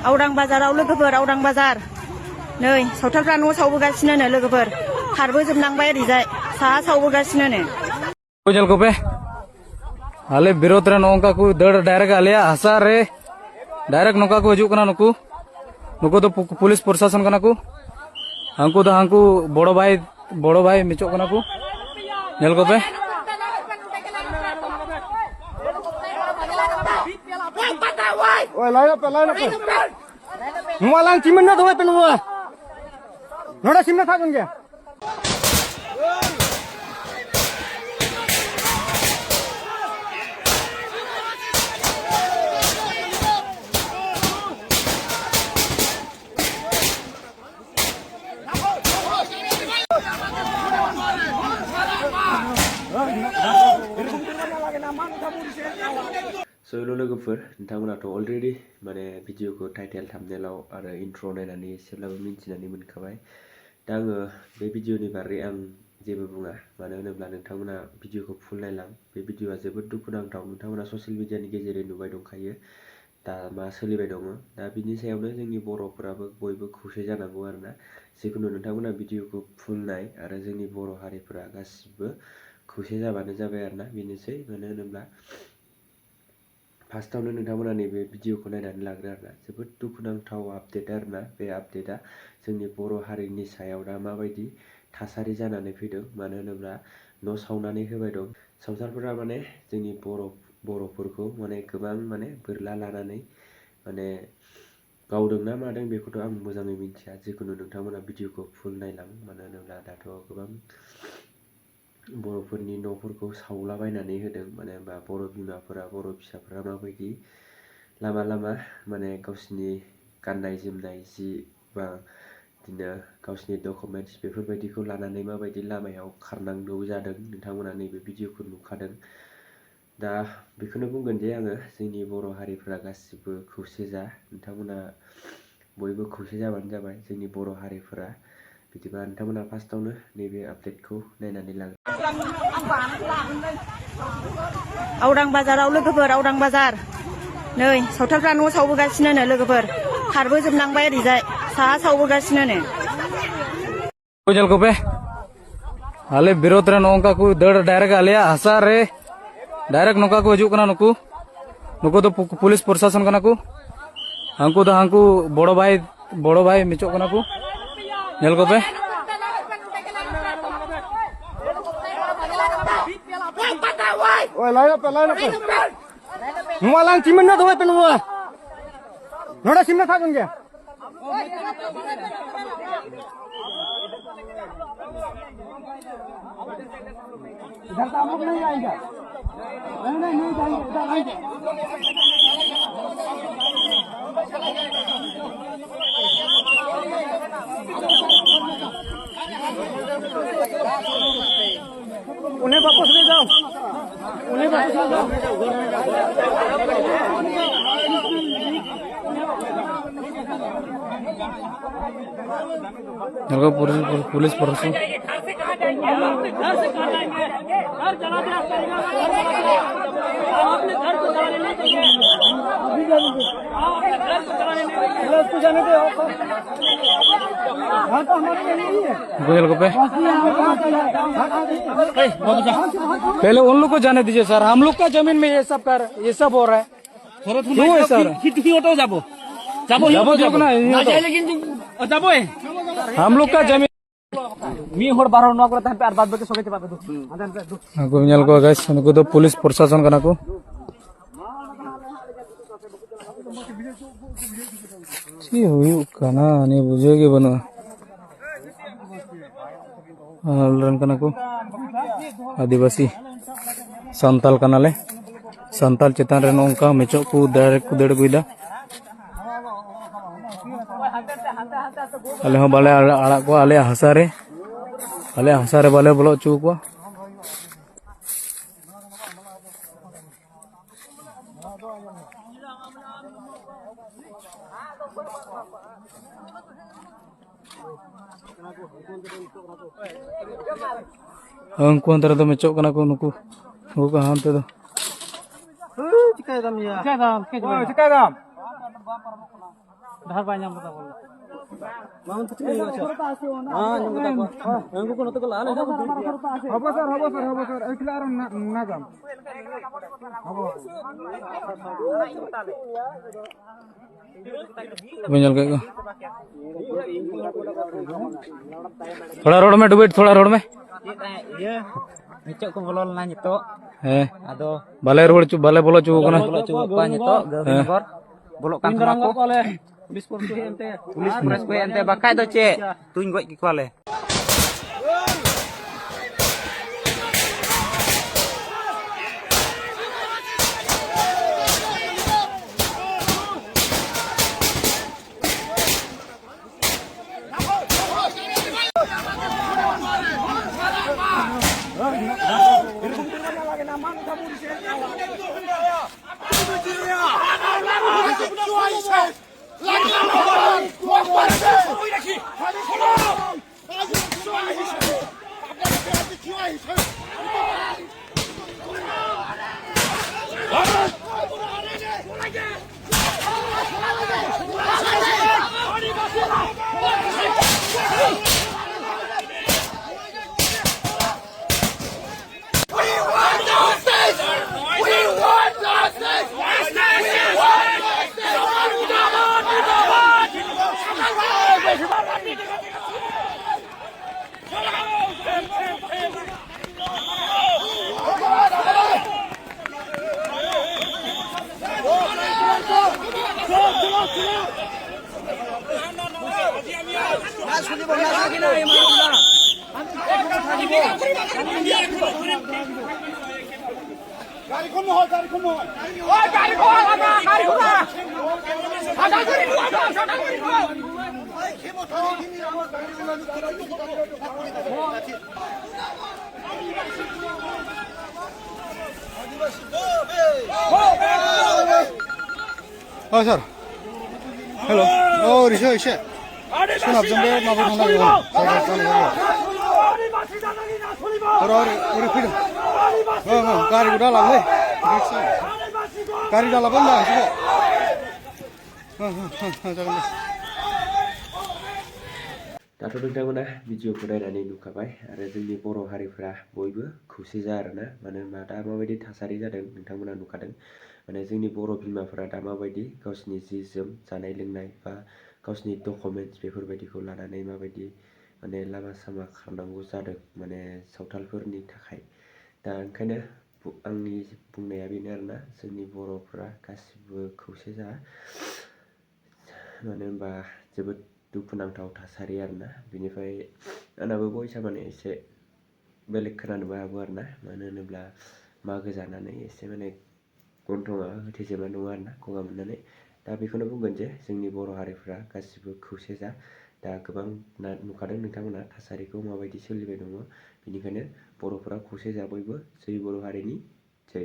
Audang Bazaराव लोगोफोर Audang Bazar नै सावथालफ्रा न' सावबोगासिनो नो लोगोफोर खारबोजोबनांबाय ओरैजाय साहा सावबोगासिनो नो जल को पे हाले विरोध रे नौका को दड़ डायरेक्ट आलिया हसा रे डायरेक्ट नौका को हजू कना नुकु नुकु तो पुलिस प्रशासन कना को हांकु तो हांकु बड़ो भाई मिचो कना को जल को पे ओए लाइन पे नुआ चिमन ना धोए पे नुआ नोड़ा सिमना था गंगे So hello लोगोफोर नोंथांमोनाथ' अलरेडि माने भिडिअखौ टाइटेल थाम्बनेलाव आरो इन्ट्र' नायनानै एसेब्लाबो मिन्थिनानै मोनखाबाय दा आङो बे भिडिअनि बागै आं जेबो बुङा मानो होनोब्ला नोंथांमोना भिडिअखौ फुल नायलां बे भिडिअआ जोबोद दुखुनांथाव नोंथांमोना ससियेल मिडियानि गेजेरजों नुबाय दंखायो दा मा सोलिबाय दङ दा बिनि सायावनो जोंनि बर'फोराबो बयबो खौसे जानांगौ आरोना जिखुनु नोंथांमोना भिडिअखौ फुल नाय आरो जोंनि बर' हारिफोरा गासिबो खौसे जाबानो जाबाय आरोना बेनोसै मानो होनोब्ला फार्स्टआवनो नोंथांमोना नैबे भिडिअखौ नायनानै लाग्रो आरोना जोबोद दुखुनांथाव आपडेट आरोना बे आपडेटआ जोंनि बर' हारिनि सायाव दा माबायदि थासारि जानानै फैदों मानो होनोब्ला न' सावनानै होबाय दं सावथालफोरा माने जोंनि बर'फोरखौ माने गोबां माने बोरला लानानै माने गावदों ना मादों बेखौथ' आं मोजाङै मिन्थिया जिखुनु नोंथांमोना भिडिअखौ फुल नायलां मानो होनोब्ला दाथ' गोबां बर'फोरनि न'फोरखौ सावलाबायनानै होदों माने होनबा बर' बिमाफोरा बर' फिसाफोरा माबायदि लामा लामा माने गावसिनि गाननाय जोमनाय जि बा बिदिनो गावसिनि डकुमेन्टस बेफोरबायदिखौ लानानै माबायदि लामायाव खारनांगौ जादों नोंथांमोना नैबे भिडिअखौ नुखादों दा बेखौनो बुंगोन जे आङो जोंनि बर' हारिफोरा गासिबो खौसे जा नोंथांमोना बयबो खौसे जाबानो जाबाय जोंनि बर' हारिफोरा बिदिबा नोंथांमोना फार्स्टआवनो नैबे आपडेटखौ नायनानै लाग्रो Audang Bazaराव लोगोफोर Audang Bazar नै सावथालफ्रा न' सावबोगासिनो नो लोगोफोर खारबोजोबनांबाय ओरैजाय साहा सावबोगासिनो नो जल को पे हाले विरोध रे नौका को दड़ डायरेक्ट आलिया हसा रे डायरेक्ट नौका को हजू कना नुकु तो पुलिस प्रशासन कना को हांकु तो हांकु बड़ो भाई मिचो कना को जल को पे ओए लाइन पे नुआ चिमन ना धोए पे नुआ नोड़ा सिमना था गंगे इधर तो हम लोग नहीं आएंगे नहीं जाएंगे इधर आएंगे उन्हें वापस ले जाओ पुलिस प्रशासन गोयल को पे पहले उन लोग को जाने दीजिए सर हम लोग का जमीन में ये सब हो रहा है क्यों है सर हम लोग का जमीन गोविंद को गैस उनको तो पुलिस प्रशासन का को हुई काना नहीं बुझेगी बना रन को आदिवासी संताल कनाले संताल चेतान रे नोंका मेचो को डायरेक्ट को देड़ गुइदा अले हो बाले आड़ा को आले हसारे बाले बोलो चू को अंको अंतर तो मेचो कना को नुकु नुकु हांते दो चिकाय दाम या चिकाय दाम Dah banyak betul betul. Bangun tu cikai ya. Yang kita kuat. Yang aku nak tegal alih dah. Apa sir. Ikhlas na daam. Banyak ke? थोड़ा रोड में डुबेट थोड़ा रोड में ये निचो को बोलो ना नितो आदो बाले रोड चु बाले बोलो चु कना बोलो चु पा नितो गवर बोलो kan sama ko police police को ente bakai do ce tuñ goj ki kwale Oh sir. Hello. Oh Risha. Sunap jambe mabu thona gelo. Ori freedom. Gari guda lam le. Gari dah laban dah sih. Jangan. दाथ' नोंथांमोना भिडिअखौ नायनानै नुखाबाय आरो जोंनि बर' हारिफ्रा बयबो खौसे जा आरोना मानो होनबा दा माबायदि थासारि जादों नोंथांमोना नुखादों माने जोंनि बर' बिमाफोरा दा माबायदि गावसिनि जि जोम जानाय लोंनाय बा गावसिनि डकुमेन्टस बेफोरबायदिखौ लानानै माबायदि माने लामा सामा खारनांगौ जादों माने सावथालफोरनि थाखाय दा ओंखायनो आंनि बुंनाया बेनो आरोना जोंनि बर'फ्रा गासिबो खौसे जा मानो होनबा जोबोद दुखुनांथाव थासारि आरोना बिनिफ्राय आंनाबो बयसा माने एसे बेलेग खोनानोबो हागौ आरोना मानो होनोब्ला मागो जानानै एसे माने गन्थङा होथेजोबना दङ आरोना गगा मोननानै दा बेखौनो बुंगोन जे जोंनि बर' हारिफ्रा गासिबो खौसे जा दा गोबां नुखादों नोंथांमोना थासारिखौ माबायदि सोलिबाय दङ बेनिखायनो बर'फोरा खौसे जा बयबो जै बर' हारिनि जै